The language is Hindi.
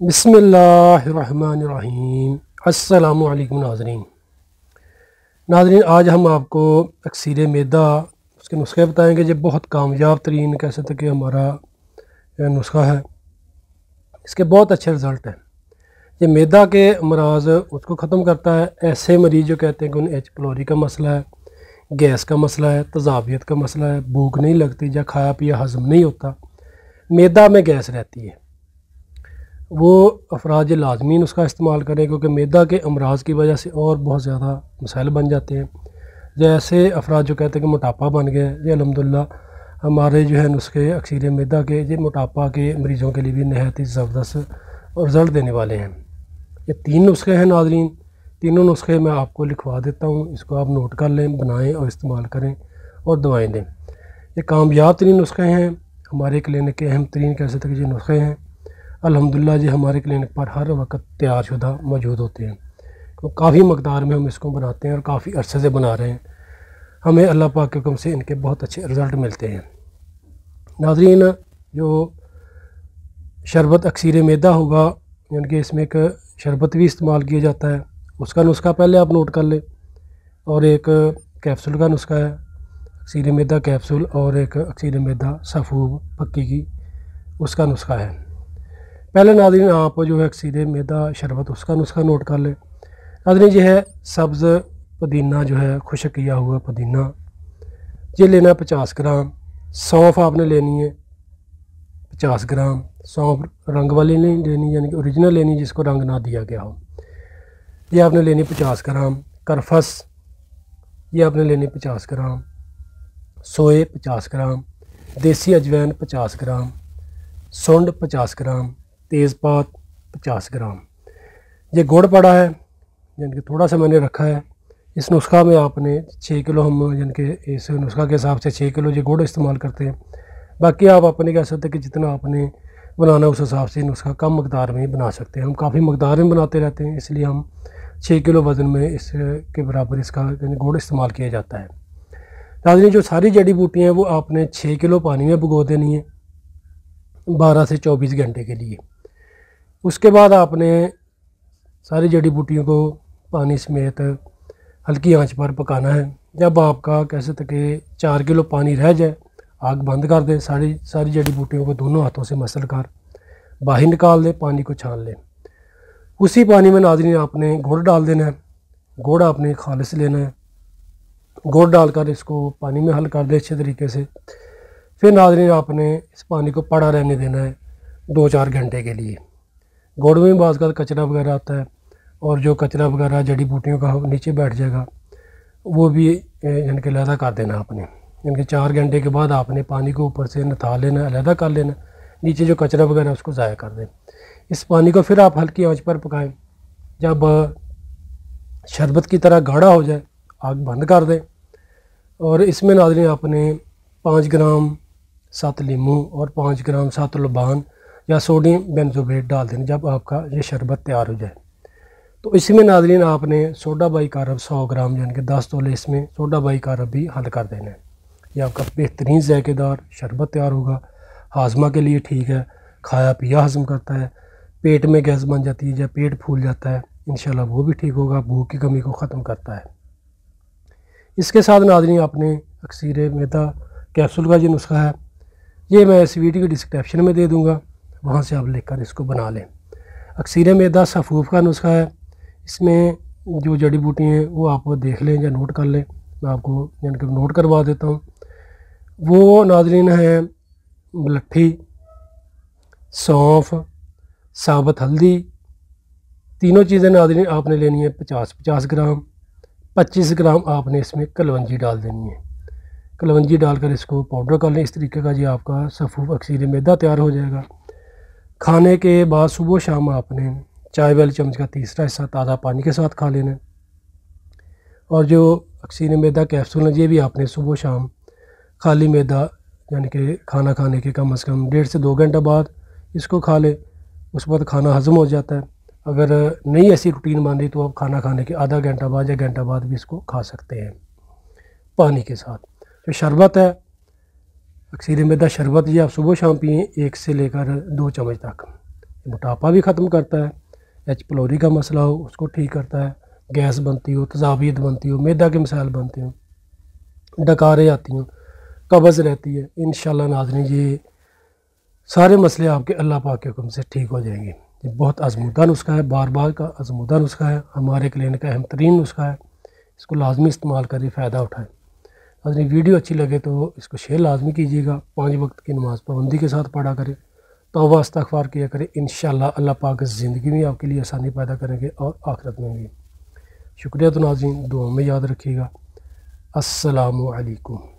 बिस्मिल्लाहिर्रहमानिर्रहीम। अस्सलामु अलैकुम नाज़रीन। आज हम आपको अक्सीर मैदा उसके नुस्खे बताएंगे। जो बहुत कामयाब तरीन कह सकते कि हमारा नुस्खा है, इसके बहुत अच्छे रिज़ल्ट हैं। ये मैदा के अमराज उसको ख़त्म करता है। ऐसे मरीज़ जो कहते हैं कि उन्हें एच पीलोरी का मसला है, गैस का मसला है, तज़ाबियत का मसला है, भूख नहीं लगती या खाया पिया हज़म नहीं होता, मैदा में गैस रहती है, वो अफराज लाजमी उसका इस्तेमाल करें, क्योंकि मैदा के अमराज की वजह से और बहुत ज़्यादा मसाइल बन जाते हैं। जैसे अफराज जो कहते हैं कि मोटापा बन गया, ये अल्हम्दुलिल्लाह हमारे जो है नुस्खे अक्सीर मैदा के ये मोटापा के मरीज़ों के लिए भी नहायत ही ज़बरदस्त रिज़ल्ट देने वाले हैं। ये 3 नुस्खे हैं नाज़रीन। तीनों नुस्खे मैं आपको लिखवा देता हूँ, इसको आप नोट कर लें, बनाएँ और इस्तेमाल करें और दवाएँ दें। ये कामयाब तरीन नुस्खे हैं, हमारे क्लिनिक के अहम तरीन कह सकते हैं कि ये नुस्खे हैं। अल्हम्दुलिल्लाह जी हमारे क्लिनिक पर हर वक्त तैयार शुदा मौजूद होते हैं, तो काफ़ी मकदार में हम इसको बनाते हैं और काफ़ी अरसे से बना रहे हैं। हमें अल्लाह पाक के हुक्म से इनके बहुत अच्छे रिज़ल्ट मिलते हैं। नाज़रीन, जो शरबत अक्सीर मैदा होगा, यानी कि इसमें एक शरबत भी इस्तेमाल किया जाता है, उसका नुस्खा पहले आप नोट कर लें। और एक कैप्सूल का नुस्खा है, अक्सीर मैदा कैप्सूल, और एक अक्सीर मैदा सफ़ूब पक्की की, उसका नुस्खा है। पहले नाज़रीन आप जो है अक्सीर मैदा शरबत उसका नुस्खा नोट कर लें। नाज़रीन ये है सब्ज़ पुदीना, जो है खुश्क किया हुआ पुदीना, ये लेना है 50 ग्राम। सौंफ आपने लेनी है 50 ग्राम। सौंफ रंग वाली नहीं लेनी, यानी कि ओरिजिनल लेनी जिसको रंग ना दिया गया हो, ये आपने लेनी 50 ग्राम। करफस ये आपने लेनी 50 ग्राम। सोए 50 ग्राम। देसी अजवैन 50 ग्राम। सूंड 50 ग्राम। तेज़पात 50 ग्राम। ये गुड़ पड़ा है, यानी कि थोड़ा सा मैंने रखा है। इस नुस्खा में आपने 6 किलो, हम यानी कि इस नुस्खा के हिसाब से 6 किलो ये गुड़ इस्तेमाल करते हैं। बाकी आप अपने कह सकते हैं कि जितना आपने बनाना उस हिसाब से नुस्खा कम मकदार में ही बना सकते हैं। हम काफ़ी मकदार में बनाते रहते हैं, इसलिए हम 6 किलो वज़न में इसके बराबर इसका यानी गुड़ इस्तेमाल किया जाता है। नाज़रीन, जो सारी जड़ी बूटियाँ हैं वो आपने 6 किलो पानी में भिगो देनी है 12 से 24 घंटे के लिए। उसके बाद आपने सारी जड़ी बूटियों को पानी समेत हल्की आंच पर पकाना है। जब आपका कह सकते कि 4 किलो पानी रह जाए, आग बंद कर दें। सारी जड़ी बूटियों को दोनों हाथों से मसल कर बाहर निकाल दें, पानी को छान लें। उसी पानी में नाज़रीन आपने गुड़ डाल देना है। गुड़ आपने खालिस लेना है। गुड़ डालकर इसको पानी में हल कर दें अच्छे तरीके से। फिर नाज़रीन आपने इस पानी को पड़ा रहने देना है 2-4 घंटे के लिए। गुड़ में बाज़ का कचरा वगैरह आता है, और जो कचरा वगैरह जड़ी बूटियों का नीचे बैठ जाएगा वो भी यानी कि अलहदा कर देना आपने। यानी कि 4 घंटे के बाद आपने पानी को ऊपर से निथाल लेना, अलहदा कर लेना, नीचे जो कचरा वगैरह उसको ज़ाया कर दें। इस पानी को फिर आप हल्की आंच पर पकाएं। जब शरबत की तरह गाढ़ा हो जाए, आग बंद कर दें। और इसमें नाज़रीन आपने 5 ग्राम 7 लीमू और 5 ग्राम 7 लबान या सोडियम बेंजोएट डाल देना जब आपका ये शरबत तैयार हो जाए। तो इसमें नाज़रीन आपने सोडा बाइकार्ब 100 ग्राम, यानी कि 10 तोले इसमें सोडा बाइकार्ब भी हल कर देना है। ये आपका बेहतरीन ज़ायकेदार शरबत तैयार होगा। हाजमा के लिए ठीक है, खाया पिया हज़म करता है। पेट में गैस बन जाती है या पेट फूल जाता है, इंशाल्लाह वो भी ठीक होगा। भूख की कमी को ख़त्म करता है। इसके साथ नाज़रीन आपने अक्सीर मैदा कैप्सूल का जो नुस्खा है, ये मैं इस वीडियो की डिस्क्रिप्शन में दे दूँगा, वहाँ से आप लेकर इसको बना लें। अक्सीर मैदा सफ़ूफ का नुस्खा है। इसमें जो जड़ी बूटी हैं वो आप देख लें या नोट कर लें, मैं आपको यानी कि नोट करवा देता हूँ। वो नाज़रीन है मुलट्ठी, सौंफ, साबुत हल्दी। तीनों चीज़ें नाज़रीन आपने लेनी है 50-50 ग्राम। 25 ग्राम आपने इसमें कलवंजी डाल देनी है। कलवंजी डालकर इसको पाउडर कर लें। इस तरीके का जी आपका सफ़ूफ अक्सीर मैदा तैयार हो जाएगा। खाने के बाद सुबह शाम आपने चाय वाले चम्मच का तीसरा हिस्सा ताज़ा पानी के साथ खा लेना है। और जो अक्सीर मैदा कैप्सूल है, ये भी आपने सुबह शाम खाली मैदा, यानी कि खाना खाने के कम से कम 1.5 से 2 घंटे बाद इसको खा लें। उस वक्त खाना हज़म हो जाता है। अगर नहीं ऐसी रूटीन मान ली तो आप खाना खाने के आधा घंटा बाद या घंटा बाद भी इसको खा सकते हैं पानी के साथ। जो शरबत है अक्सीर मैदा शरबत, ये आप सुबह शाम पिएँ 1 से लेकर 2 चम्मच तक। मोटापा भी ख़त्म करता है, एच पलोरी का मसला हो उसको ठीक करता है, गैस बनती हो, तजाबियत बनती हो, मैदा के मसाइल बनते हो, डकारें आती हों, कब्ज़ रहती है, इंशाल्लाह नाज़रीन ये सारे मसले आपके अल्लाह पाक के हुक्म से ठीक हो जाएंगे। ये बहुत आजमूदा नुस्खा है, बार बार का आजमूदा नुस्खा है, हमारे क्लिनिक का अहम तरीन नुस्खा है। इसको लाजमी इस्तेमाल करें, फ़ायदा उठाएँ। अगर वीडियो अच्छी लगे तो इसको शेयर लाजमी कीजिएगा। 5 वक्त की नमाज़ पाबंदी के साथ पढ़ा करें, तौबा इस्तग़फ़ार किया करें। इंशाअल्लाह अल्लाह पाक ज़िंदगी में आपके लिए आसानी पैदा करेंगे और आखिरत में भी। शुक्रिया तो नाज़रीन, दुआ में याद रखिएगा। अस्सलामु अलैकुम।